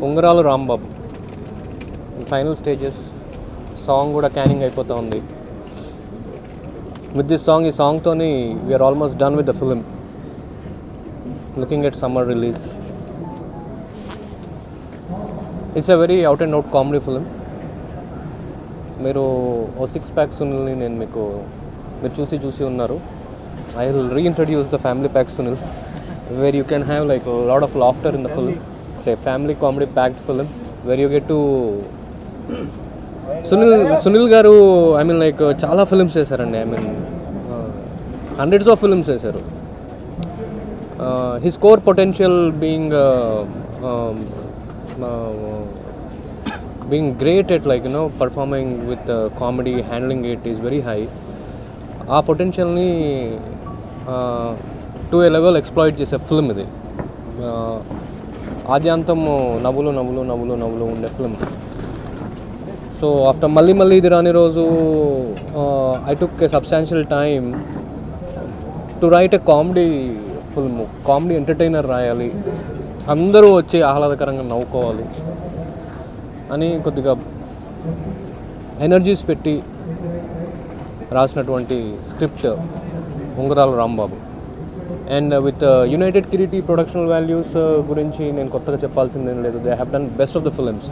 ఉంగరాలు Rambabu final stages. Song కూడా canning అయిపోతూ ఉంది. విత్ దిస్ సాంగ్, ఈ సాంగ్తోని we are almost done with the film. Looking at summer release. It's a very out and out comedy film. మీరు ఓ 6 pack సునీల్ని మీరు చూసి ఉన్నారు. I will reintroduce the family pack Sunil, where you can have like a lot of laughter in the film. It's a family comedy packed film where you get to Sunil garu, I mean like చాలా films చేశారండి. I mean hundreds of films చేశారు. His core potential being great at like performing with comedy, handling it is very high. ఆ పొటెన్షియల్ని to A level exploit చేసే film ఇది. ఆద్యాంతము నవ్వులు ఉండే film. So after మళ్ళీ ఇది రాని రోజు I took A substantial time to right A comedy film. Comedy entertainer రాయాలి, అందరూ వచ్చి ఆహ్లాదకరంగా నవ్వుకోవాలి అని కొద్దిగా ఎనర్జీస్ పెట్టి రాసినటువంటి script Ungarala Rambabu. And with united Kireeti production values గురించి నేను కొత్తగా చెప్పాల్సిందేం లేదు. They have done best of the films.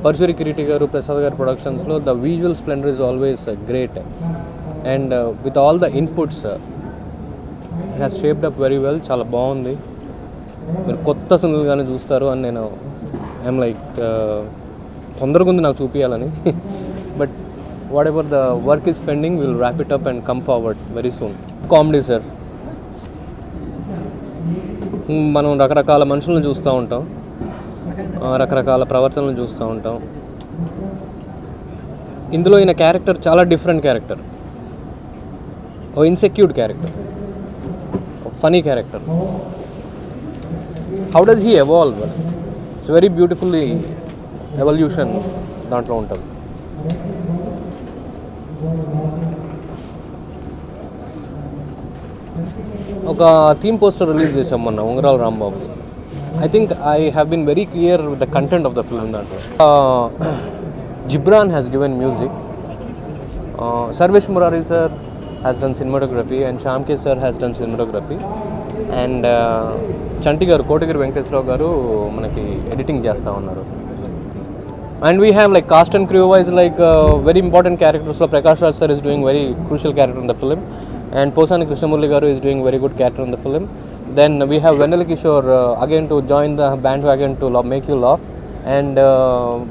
పరశురి కిరీటి గారు, ప్రసాద్ గారు ప్రొడక్షన్స్లో the visual splendour is always great. And with all the inputs it has shaped up very well. చాలా బాగుంది. మీరు కొత్త సినిమాగానే చూస్తారు అని నేను ఐఎమ్ లైక్ తొందరగా ఉంది నాకు చూపించాలని. But what ever the work is pending, will wrap it up and come forward very soon. Comedy sir, మనం రకరకాల మనుషులను చూస్తూ ఉంటాం, రకరకాల ప్రవర్తనలు చూస్తూ ఉంటాం. ఇందులో ఈయన క్యారెక్టర్ చాలా డిఫరెంట్ క్యారెక్టర్. ఓ insecured character, funny character. How does he evolve? It's very beautifully evolution దాంట్లో ఉంటుంది. ఒక థీమ్ పోస్టర్ రిలీజ్ చేసాం మొన్న Ungarala Rambabu. I think I have been very clear with the content of the film. దాంట్లో Ghibran has given music, Sarvesh Murari sir has done cinematography, and Shyam K sir has done cinematography, and Chanti garu, Kotagiri Venkateswararao గారు మనకి editing చేస్తూ ఉన్నారు. And we have like cast and crew wise like very important characters. So Prakash Raj sir is doing very crucial character in the film, and Posani Krishnamurli garu is doing very good character in the film. Then we have Vennela Kishore again to join the bandwagon to make you laugh. And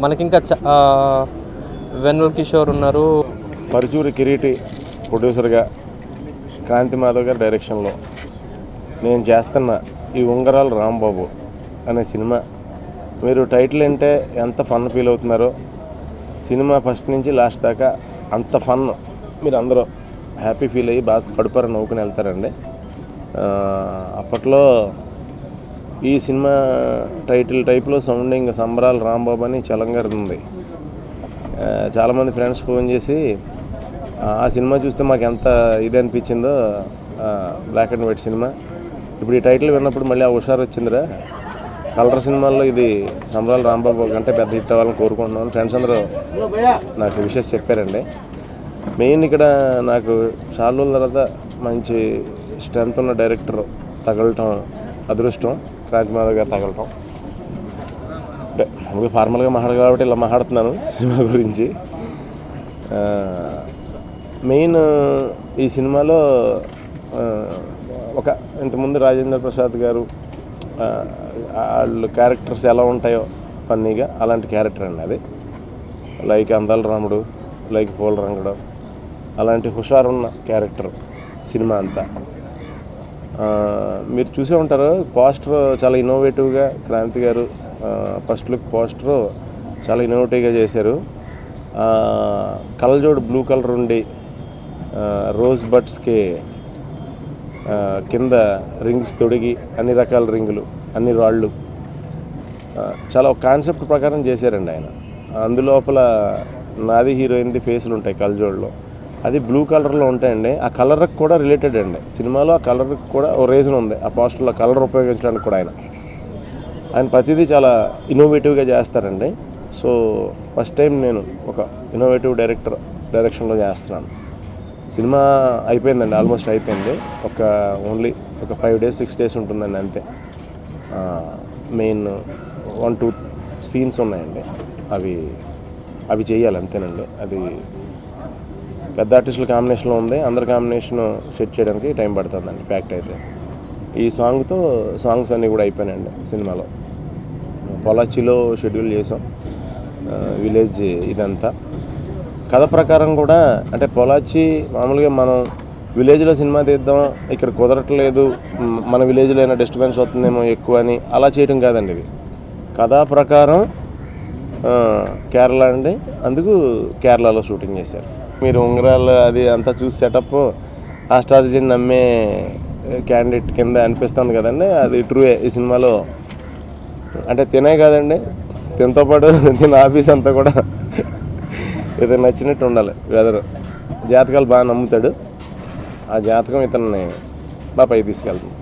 మనకి ఇంకా Vennela Kishore ఉన్నారు. పరచూరి కిరీటి ప్రొడ్యూసర్గా క్రాంతి మాధవ్ గారి డైరెక్షన్లో నేను చేస్తున్న ఈ ఉంగరాలు రాంబాబు అనే సినిమా, మీరు టైటిల్ అంటే ఎంత ఫన్ ఫీల్ అవుతున్నారో, సినిమా ఫస్ట్ నుంచి లాస్ట్ దాకా అంత ఫన్ మీరు అందరూ హ్యాపీ ఫీల్ అయ్యి బాగా కడుపార నవ్వుకుని వెళ్తారండి. అప్పట్లో ఈ సినిమా టైటిల్ టైప్లో సౌండింగ్ సంబరాలు రాంబాబు అని చలంగారు ఉంది. చాలామంది ఫ్రెండ్స్ ఫోన్ చేసి ఆ సినిమా చూస్తే మాకు ఎంత ఇది అనిపించిందో, బ్లాక్ అండ్ వైట్ సినిమా. ఇప్పుడు ఈ టైటిల్ విన్నప్పుడు మళ్ళీ ఆ హుషారు వచ్చిందిరా, కలర్ సినిమాల్లో ఇది సంబరాలు రాంబాబు కంటే పెద్ద హిట్ అవ్వాలని కోరుకుంటున్నాను. ఫ్రెండ్స్ అందరూ నాకు విషెస్ చెప్పారండి. మెయిన్ ఇక్కడ నాకు చాలా రోజుల తర్వాత మంచి స్ట్రెంత్ ఉన్న డైరెక్టర్ తగలటం అదృష్టం, క్రాంతి మాధవ్ గారు తగలటం. అంటే ఫార్మల్గా మాట్లాడాలి కాబట్టి ఇలా మాట్లాడుతున్నాను సినిమా గురించి. మెయిన్ ఈ సినిమాలో ఒక ఇంతకుముందు రాజేంద్ర ప్రసాద్ గారు వాళ్ళు క్యారెక్టర్స్ ఎలా ఉంటాయో ఫన్నీగా, అలాంటి క్యారెక్టర్ అండి అది. లైక్ అందాల రాముడు, లైక్ పూల రంగడు, అలాంటి హుషారున్న క్యారెక్టర్ సినిమా అంతా. మీరు చూసే ఉంటారు పోస్టర్ చాలా ఇన్నోవేటివ్గా క్రాంతి గారు ఫస్ట్ లుక్ పోస్టర్ చాలా ఇన్నోవేటివ్గా చేశారు. కళ్ళజోడు బ్లూ కలర్ ఉండి రోజ్ బడ్స్కి కింద రింగ్స్ తొడిగి అన్ని రకాల రింగులు, అన్ని రాళ్ళు, చాలా ఒక కాన్సెప్ట్ ప్రకారం చేశారండి ఆయన. అందులోపల నాది హీరోయిన్ది ఫేసులు ఉంటాయి కళ్ళజోడులో, అది బ్లూ కలర్లో ఉంటాయండి. ఆ కలర్కి కూడా రిలేటెడ్ అండి సినిమాలో, ఆ కలర్కి కూడా ఓ రీజన్ ఉంది ఆ పోస్టర్లో కలర్ ఉపయోగించడానికి కూడా ఆయన. ఆయన ప్రతిదీ చాలా ఇన్నోవేటివ్గా చేస్తారండి. సో ఫస్ట్ టైం నేను ఒక ఇన్నోవేటివ్ డైరెక్షన్లో చేస్తున్నాను. సినిమా అయిపోయిందండి, ఆల్మోస్ట్ అయిపోయింది. ఓన్లీ ఒక 5 days 6 days ఉంటుందండి అంతే. మెయిన్ 1-2 సీన్స్ ఉన్నాయండి, అవి చేయాలి అంతేనండి. అది పెద్ద ఆర్టిస్టుల కాంబినేషన్లో ఉంది, అందరి కాంబినేషన్ సెట్ చేయడానికి టైం పడుతుందండి ఫ్యాక్ట్ అయితే. ఈ సాంగ్స్ అన్నీ కూడా అయిపోయినాయండి సినిమాలో. పొలాచిలో షెడ్యూల్ చేసాం, విలేజ్ ఇదంతా. కథ ప్రకారం కూడా అంటే పొలాచి మామూలుగా మనం విలేజ్లో సినిమా తీద్దాం, ఇక్కడ కుదరట్లేదు, మన విలేజ్లో అయినా డిస్టర్బెన్స్ వస్తుందేమో ఎక్కువ అని అలా చేయడం కాదండి. ఇది కథా ప్రకారం కేరళ అండి, అందుకు కేరళలో షూటింగ్ చేశారు. మీరు ఉంగరాలు అది అంతా చూసి సెటప్ ఆస్ట్రాలజీని నమ్మే క్యాండిడేట్ కింద అనిపిస్తుంది కదండి, అది ట్రూయే. ఈ సినిమాలో అంటే తినే కాదండి, తినతో పాటు తిన ఆఫీస్ అంతా కూడా ఇది నచ్చినట్టు ఉండాలి. వెదరు జాతకాలు బాగా నమ్ముతాడు, ఆ జాతకం ఇతన్ని బాగా పైకి తీసుకెళ్తుంది.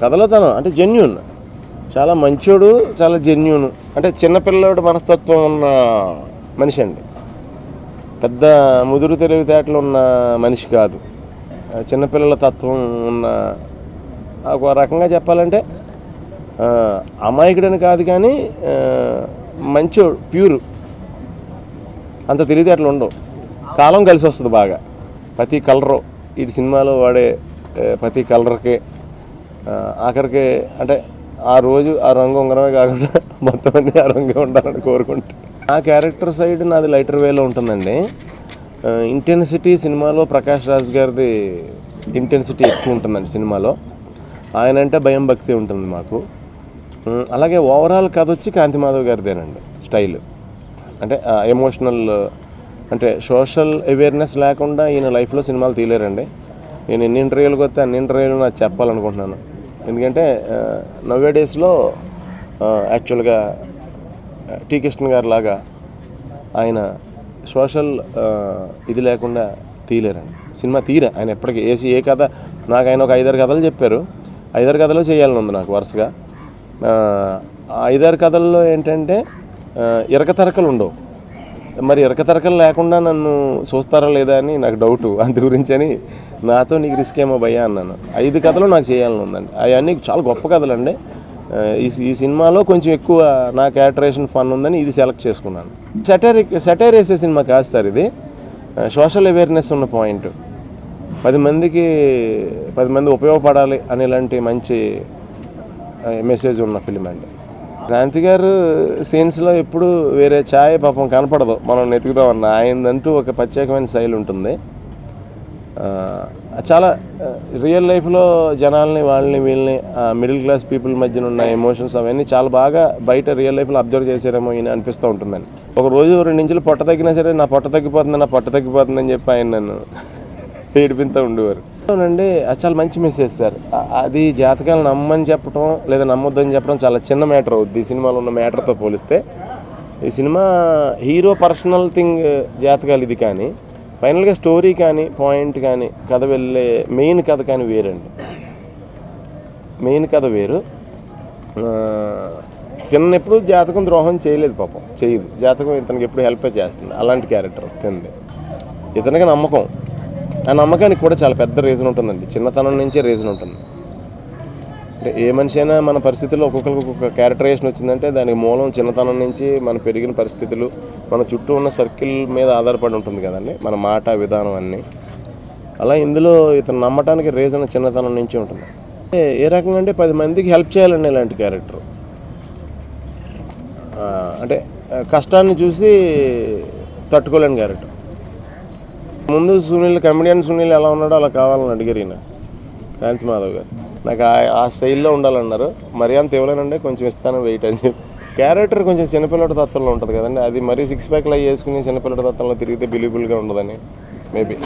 కథలో తను అంటే జెన్యూన్, చాలా మంచోడు, చాలా జెన్యూన్. అంటే చిన్నపిల్లడు మనస్తత్వం ఉన్న మనిషి అండి, పెద్ద ముదురు తెలివితేటలు ఉన్న మనిషి కాదు. చిన్నపిల్లల తత్వం ఉన్న, ఒక రకంగా చెప్పాలంటే అమాయకుడని కాదు కానీ మంచోడు, ప్యూరు. అంత తెలివితేటలు ఉండవు, కాలం కలిసి వస్తుంది బాగా. ప్రతి కలరు ఈ సినిమాలో వాడే ప్రతి కలర్కి ఆఖరికి అంటే ఆ రోజు ఆ రంగు ఉంగరమే కాకుండా మొత్తం అన్నీ ఆ రంగే ఉండాలని కోరుకుంటా. ఆ క్యారెక్టర్ సైడ్ నాది లైటర్ వేలో ఉంటుందండి. ఇంటెన్సిటీ సినిమాలో ప్రకాష్ రాజ్ గారిది ఇంటెన్సిటీ ఎక్కువ ఉంటుందండి సినిమాలో. ఆయన అంటే భయం భక్తి ఉంటుంది మాకు. అలాగే ఓవరాల్ కథ వచ్చి క్రాంతి మాధవ్ గారిదేనండి స్టైల్. అంటే ఎమోషనల్ అంటే సోషల్ అవేర్నెస్ లేకుండా ఈయన లైఫ్లో సినిమాలు తీయలేరండి. నేను ఎన్ని ఇంటర్వ్యూలకు వస్తే అన్ని ఇంటర్వ్యూలు నాకు చెప్పాలనుకుంటున్నాను. ఎందుకంటే నవ్వే డేస్లో యాక్చువల్గా టీ కృష్ణ గారి లాగా ఆయన సోషల్ ఇది లేకుండా తీయలేరండి సినిమా. ఆయన ఎప్పటికీ ఏ కథ నాకు ఆయన ఒక 5-6 కథలు చెప్పారు, 5-6 కథలు చేయాలని ఉంది నాకు వరుసగా. 5-6 కథల్లో ఏంటంటే ఇరకతరకలు ఉండవు. మరి ఇరకతరకలు లేకుండా నన్ను చూస్తారా లేదా అని నాకు డౌటు, అందు గురించి అని నాతో నీకు రిస్క్ ఏమో భయ్యా అన్నాను. 5 కథలు నాకు చేయాలని ఉందండి, అవన్నీ చాలా గొప్ప కథలు అండి. ఈ సినిమాలో కొంచెం ఎక్కువ నా క్యారెక్టరేషన్ ఫన్ ఉందని ఇది సెలెక్ట్ చేసుకున్నాను. సెటైర్ వేసే సినిమా కాదు సార్ ఇది, సోషల్ అవేర్నెస్ ఉన్న పాయింట్. 10 మంది ఉపయోగపడాలి అనేలాంటి మంచి మెసేజ్ ఉన్న ఫిలిం అండి. క్రాంతి గారు సీన్స్లో ఎప్పుడు వేరే ఛాయ్ పాపం కనపడదు, మనం వెతుకుదామన్నా. ఆయనదంటూ ఒక ప్రత్యేకమైన శైలి ఉంటుంది. చాలా రియల్ లైఫ్లో జనాల్ని వీళ్ళని మిడిల్ క్లాస్ పీపుల్ మధ్యన ఉన్న ఎమోషన్స్ అవన్నీ చాలా బాగా బయట రియల్ లైఫ్లో అబ్జర్వ్ చేశారేమో ఈయన అనిపిస్తూ ఉంటుందండి. ఒక రోజు 2 ఇంచులు పొట్ట తగ్గినా సరే నా పొట్ట తగ్గిపోతుందని చెప్పి ఆయన నన్ను ఏడిపిస్తూ ఉండేవారు. అవునండి, అది చాలా మంచి మెసేజ్ సార్. అది జాతకాలు నమ్మని చెప్పడం లేదా నమ్మొద్దని చెప్పడం చాలా చిన్న మ్యాటర్ అవుద్ది ఈ సినిమాలో ఉన్న మ్యాటర్తో పోలిస్తే. ఈ సినిమా హీరో పర్సనల్ థింగ్ జాతకాలు ఇది, కానీ ఫైనల్గా స్టోరీ కానీ పాయింట్ కానీ కథ వెళ్ళే మెయిన్ కథ కానీ వేరండి. మెయిన్ కథ వేరు. తిన్నెప్పుడు జాతకం ద్రోహం చేయలేదు, పాపం చేయదు. జాతకం ఇతనికి ఎప్పుడు హెల్ప్ చేస్తుంది, అలాంటి క్యారెక్టర్ తింది. ఇతనికి నమ్మకం, ఆ నమ్మకానికి కూడా చాలా పెద్ద రీజన్ ఉంటుందండి, చిన్నతనం నుంచే రీజన్ ఉంటుంది. అంటే ఏ మనిషి అయినా మన పరిస్థితుల్లో ఒక్కొక్క క్యారెక్టరైజేషన్ వచ్చిందంటే దానికి మూలం చిన్నతనం నుంచి మన పెరిగిన పరిస్థితులు, మన చుట్టూ ఉన్న సర్కిల్ మీద ఆధారపడి ఉంటుంది కదండి, మన మాట విధానం అన్నీ. అలా ఇందులో ఇతను నమ్మటానికి రీజన్ చిన్నతనం నుంచి ఉంటుంది. ఏ రకంగా అంటే 10 మందికి హెల్ప్ చేయాలండి ఇలాంటి క్యారెక్టర్. అంటే కష్టాన్ని చూసి తట్టుకోలేని క్యారెక్టర్. ముందు కమెడియన్ సునీల్ ఎలా ఉన్నాడో అలా కావాలని అడిగారు ఈయన క్రాంతి మాధవ్ గారు. నాకు ఆ స్టైల్లో ఉండాలన్నారు. మరి అంత ఇవ్వలేనండి, కొంచెం ఇస్తాను వెయిట్ అని చెప్పి. క్యారెక్టర్ కొంచెం చిన్నపిల్లడి తత్వంలో ఉంటుంది కదండి, అది మరీ 6 ప్యాక్లు వేసుకుని చిన్నపిల్లడి తత్వంలో తిరిగితే బిలీబుల్గా ఉండదని మేబీ.